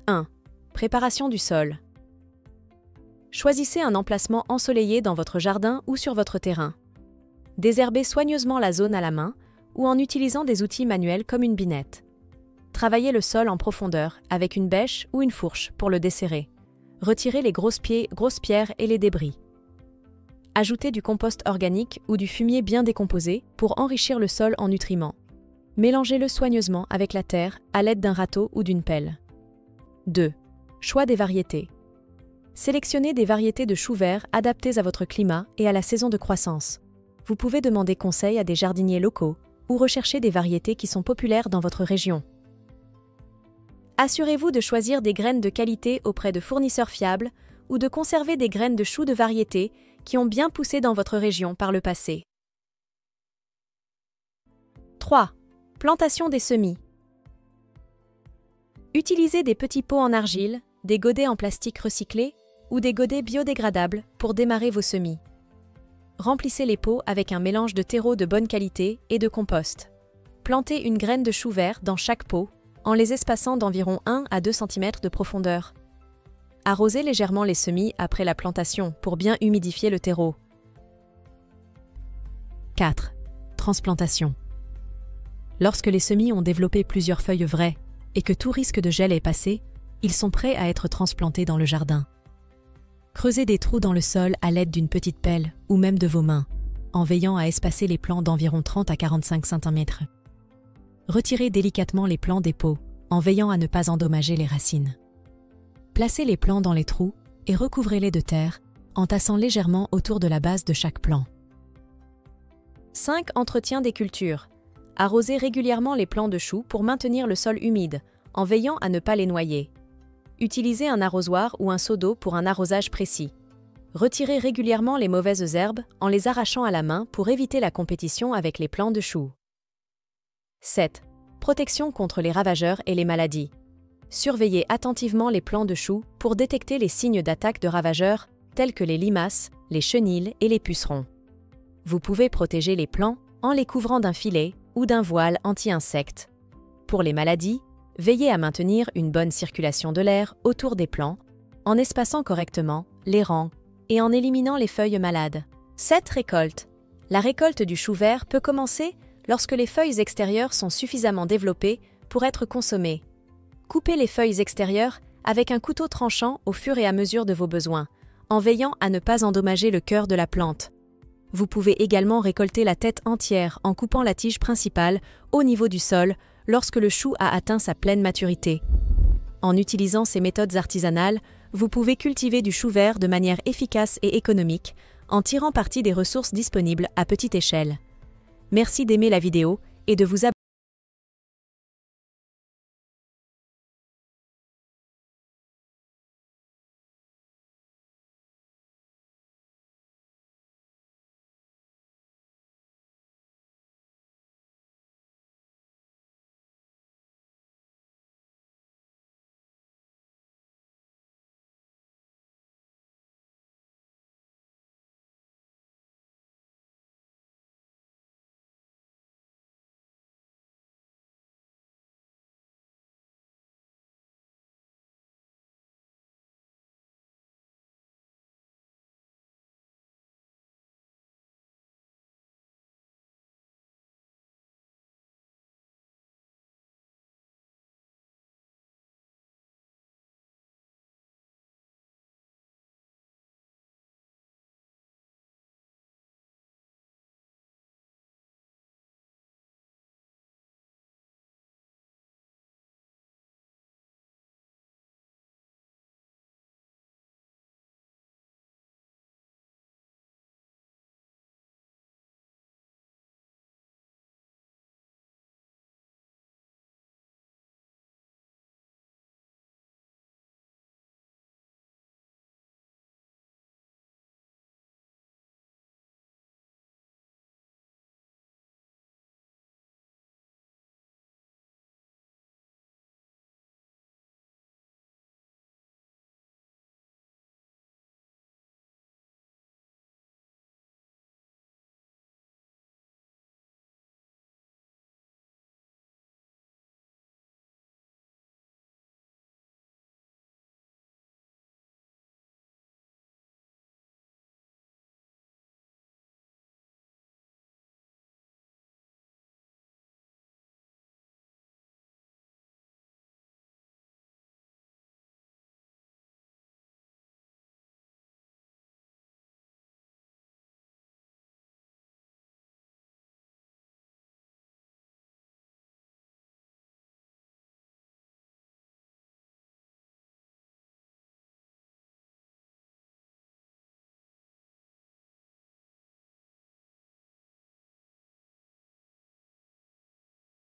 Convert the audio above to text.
1. Préparation du sol. Choisissez un emplacement ensoleillé dans votre jardin ou sur votre terrain. Désherbez soigneusement la zone à la main ou en utilisant des outils manuels comme une binette. Travaillez le sol en profondeur avec une bêche ou une fourche pour le desserrer. Retirez les grosses pierres et les débris. Ajoutez du compost organique ou du fumier bien décomposé pour enrichir le sol en nutriments. Mélangez-le soigneusement avec la terre à l'aide d'un râteau ou d'une pelle. 2. Choix des variétés. Sélectionnez des variétés de choux verts adaptées à votre climat et à la saison de croissance. Vous pouvez demander conseil à des jardiniers locaux ou rechercher des variétés qui sont populaires dans votre région. Assurez-vous de choisir des graines de qualité auprès de fournisseurs fiables ou de conserver des graines de choux de variété qui ont bien poussé dans votre région par le passé. 3. Plantation des semis. Utilisez des petits pots en argile, des godets en plastique recyclé ou des godets biodégradables pour démarrer vos semis. Remplissez les pots avec un mélange de terreau de bonne qualité et de compost. Plantez une graine de chou vert dans chaque pot, en les espaçant d'environ 1 à 2 cm de profondeur. Arrosez légèrement les semis après la plantation pour bien humidifier le terreau. 4. Transplantation. Lorsque les semis ont développé plusieurs feuilles vraies et que tout risque de gel est passé, ils sont prêts à être transplantés dans le jardin. Creusez des trous dans le sol à l'aide d'une petite pelle ou même de vos mains, en veillant à espacer les plants d'environ 30 à 45 cm. Retirez délicatement les plants des pots, en veillant à ne pas endommager les racines. Placez les plants dans les trous et recouvrez-les de terre, en tassant légèrement autour de la base de chaque plant. 5. Entretien des cultures. Arrosez régulièrement les plants de choux pour maintenir le sol humide, en veillant à ne pas les noyer. Utilisez un arrosoir ou un seau d'eau pour un arrosage précis. Retirez régulièrement les mauvaises herbes en les arrachant à la main pour éviter la compétition avec les plants de choux. 7. Protection contre les ravageurs et les maladies. Surveillez attentivement les plants de choux pour détecter les signes d'attaque de ravageurs tels que les limaces, les chenilles et les pucerons. Vous pouvez protéger les plants en les couvrant d'un filet ou d'un voile anti-insectes. Pour les maladies, veillez à maintenir une bonne circulation de l'air autour des plants, en espaçant correctement les rangs et en éliminant les feuilles malades. 7. Récolte. La récolte du chou vert peut commencer lorsque les feuilles extérieures sont suffisamment développées pour être consommées. Coupez les feuilles extérieures avec un couteau tranchant au fur et à mesure de vos besoins, en veillant à ne pas endommager le cœur de la plante. Vous pouvez également récolter la tête entière en coupant la tige principale au niveau du sol lorsque le chou a atteint sa pleine maturité. En utilisant ces méthodes artisanales, vous pouvez cultiver du chou vert de manière efficace et économique, en tirant parti des ressources disponibles à petite échelle. Merci d'aimer la vidéo et de vous abonner